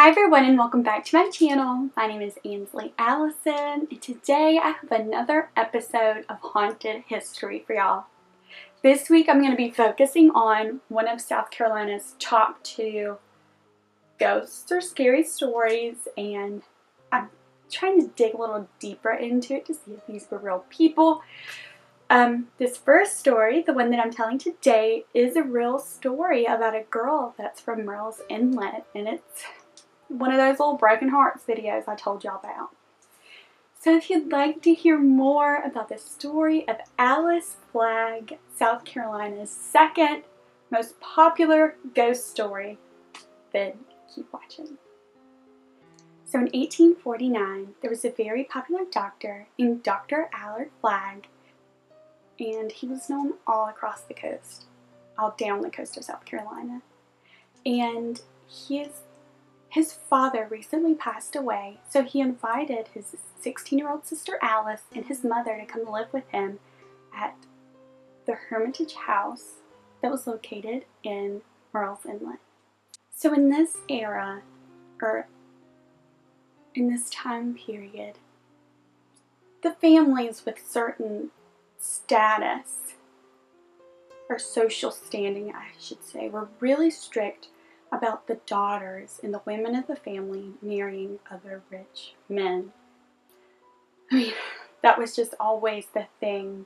Hi everyone and welcome back to my channel. My name is AnsAlli Allison and today I have another episode of Haunted History for y'all. This week I'm going to be focusing on one of South Carolina's top 2 ghosts or scary stories, and I'm trying to dig a little deeper into it to see if these were real people. This first story, the one that I'm telling today, is a real story about a girl that's from Murrells Inlet, and it's one of those little broken hearts videos I told y'all about. So if you'd like to hear more about the story of Alice Flagg, South Carolina's second most popular ghost story, then keep watching. So in 1849, there was a very popular doctor named Dr. Alice Flagg, and he was known all across the coast, all down the coast of South Carolina. And his father recently passed away, so he invited his 16-year-old sister Alice and his mother to come live with him at the Hermitage house that was located in Murrells Inlet. So in this era, or in this time period, the families with certain status, or social standing I should say, were really strict about the daughters and the women of the family marrying other rich men. I mean, that was just always the thing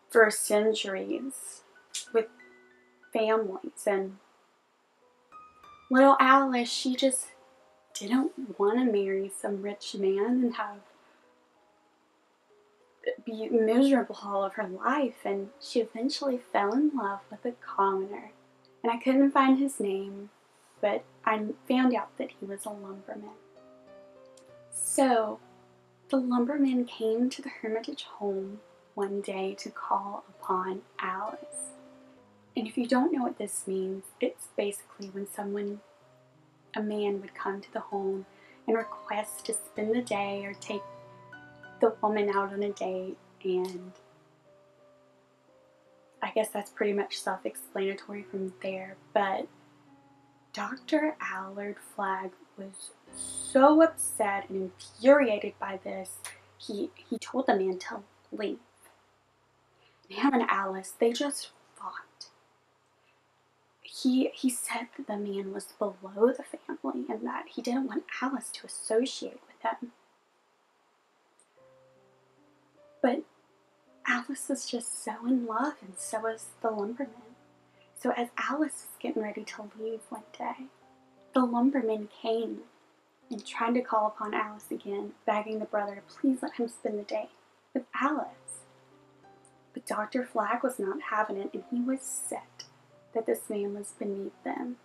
for centuries with families. And little Alice, she just didn't want to marry some rich man and be miserable all of her life, and she eventually fell in love with a commoner. And I couldn't find his name, but I found out that he was a lumberman. So, the lumberman came to the Hermitage home one day to call upon Alice. And if you don't know what this means, it's basically when a man would come to the home and request to spend the day or take the woman out on a date, and I guess that's pretty much self-explanatory from there. But Dr. Alice Flagg was so upset and infuriated by this, he told the man to leave. Him and Alice, they just fought. He said that the man was below the family and that he didn't want Alice to associate with him. But Alice was just so in love, and so was the lumberman. So as Alice was getting ready to leave one day, the lumberman came and tried to call upon Alice again, begging the brother to please let him spend the day with Alice. But Dr. Flagg was not having it, and he was set that this man was beneath them.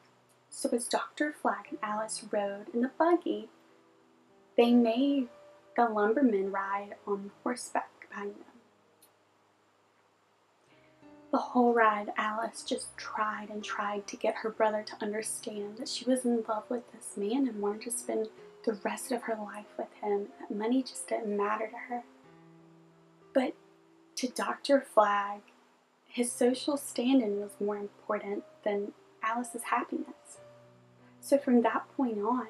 So as Dr. Flagg and Alice rode in the buggy, they made the lumberman ride on horseback behind them. The whole ride, Alice just tried and tried to get her brother to understand that she was in love with this man and wanted to spend the rest of her life with him. That money just didn't matter to her. But to Dr. Flagg, his social standing was more important than Alice's happiness. So from that point on,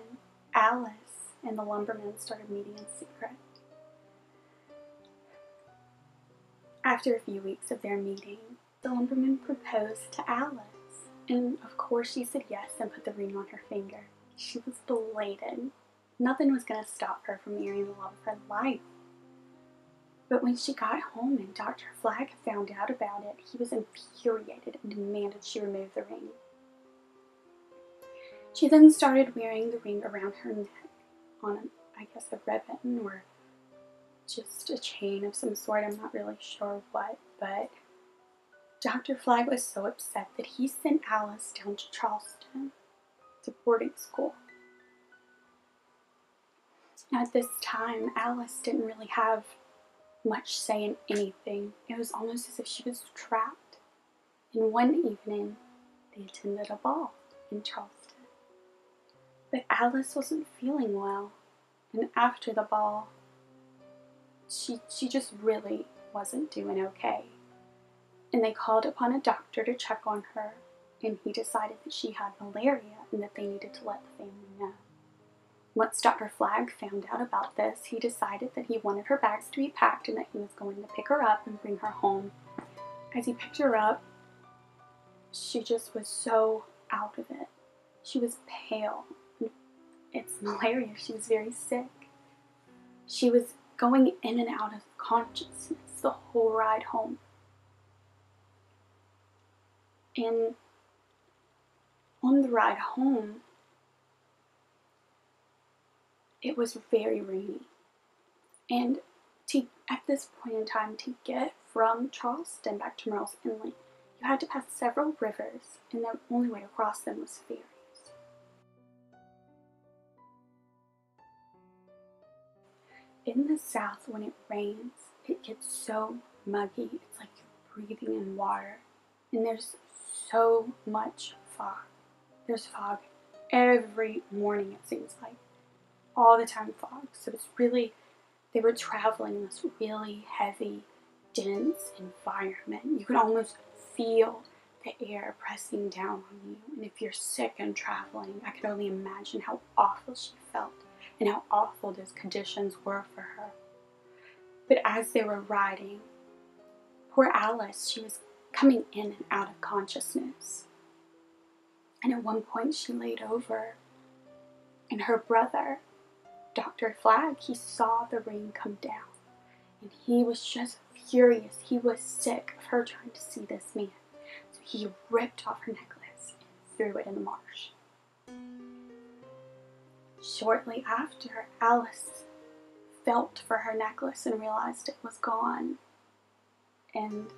Alice and the lumberman started meeting in secret. After a few weeks of their meeting, the lumberman proposed to Alice, and of course she said yes and put the ring on her finger. She was elated. Nothing was going to stop her from marrying the love of her life. But when she got home and Dr. Flagg found out about it, he was infuriated and demanded she remove the ring. She then started wearing the ring around her neck on, I guess, a ribbon or just a chain of some sort. I'm not really sure what, but Dr. Flagg was so upset that he sent Alice down to Charleston to boarding school. Now at this time, Alice didn't really have much say in anything. It was almost as if she was trapped. And one evening, they attended a ball in Charleston. But Alice wasn't feeling well, and after the ball, she just really wasn't doing okay. And they called upon a doctor to check on her, and he decided that she had malaria and that they needed to let the family know. Once Dr. Flagg found out about this, he decided that he wanted her bags to be packed and that he was going to pick her up and bring her home. As he picked her up, she just was so out of it. She was pale. It's malaria. She was very sick. She was going in and out of consciousness the whole ride home. And on the ride home, it was very rainy. And at this point in time, to get from Charleston back to Murrells Inlet, you had to pass several rivers, and the only way across them was ferries. In the South, when it rains, it gets so muggy. It's like you're breathing in water. And there's so much fog. There's fog every morning, it seems like. All the time fog. So it's really, they were traveling in this really heavy, dense environment. You could almost feel the air pressing down on you. And if you're sick and traveling, I could only imagine how awful she felt and how awful those conditions were for her. But as they were riding, poor Alice, she was coming in and out of consciousness. And at one point she laid over, and her brother, Dr. Flagg, he saw the rain come down. And he was just furious. He was sick of her trying to see this man. So he ripped off her necklace and threw it in the marsh. Shortly after, Alice felt for her necklace and realized it was gone. And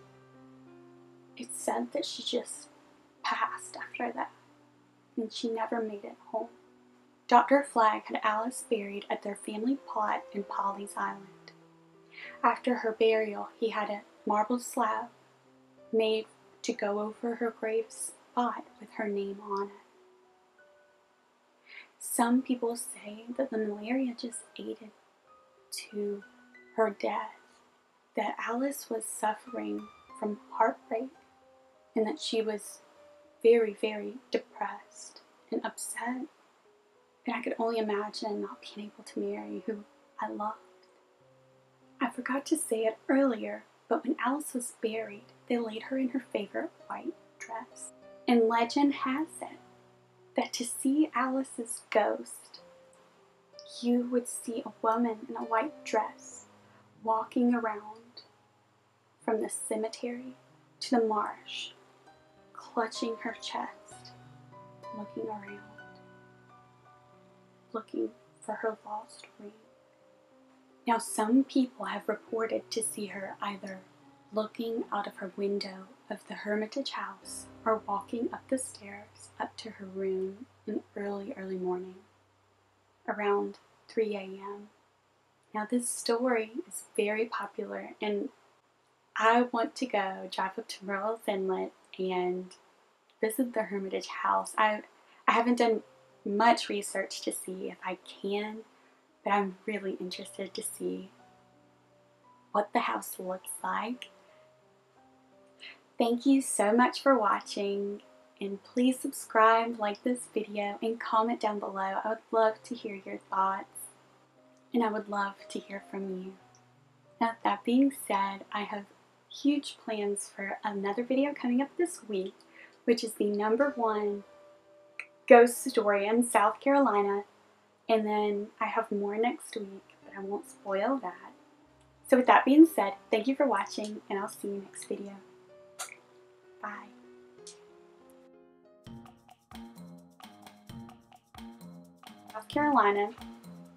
it said that she just passed after that. And she never made it home. Dr. Flagg had Alice buried at their family plot in Polly's Island. After her burial, he had a marble slab made to go over her grave spot with her name on it. Some people say that the malaria just aided to her death, that Alice was suffering from heartbreak, and that she was very, very depressed and upset. And I could only imagine not being able to marry who I loved. I forgot to say it earlier, but when Alice was buried, they laid her in her favorite white dress. And legend has it that to see Alice's ghost, you would see a woman in a white dress walking around from the cemetery to the marsh, clutching her chest, looking around, looking for her lost ring. Now, some people have reported to see her either looking out of her window of the Hermitage house or walking up the stairs up to her room in early morning, around 3 a.m. Now, this story is very popular, and I want to go drive up to Murrells Inlet and visit the Hermitage house. I haven't done much research to see if I can, but I'm really interested to see what the house looks like. Thank you so much for watching, and please subscribe, like this video, and comment down below. I would love to hear your thoughts, and I would love to hear from you. Now, that being said, I have huge plans for another video coming up this week, which is the #1 ghost story in South Carolina. And then I have more next week, but I won't spoil that. So with that being said, thank you for watching, and I'll see you next video. Bye. South Carolina.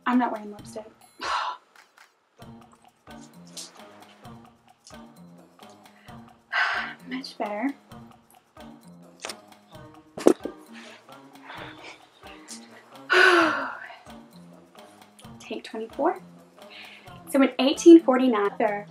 I'm not wearing lipstick. Much better. Take 24. So in 1849,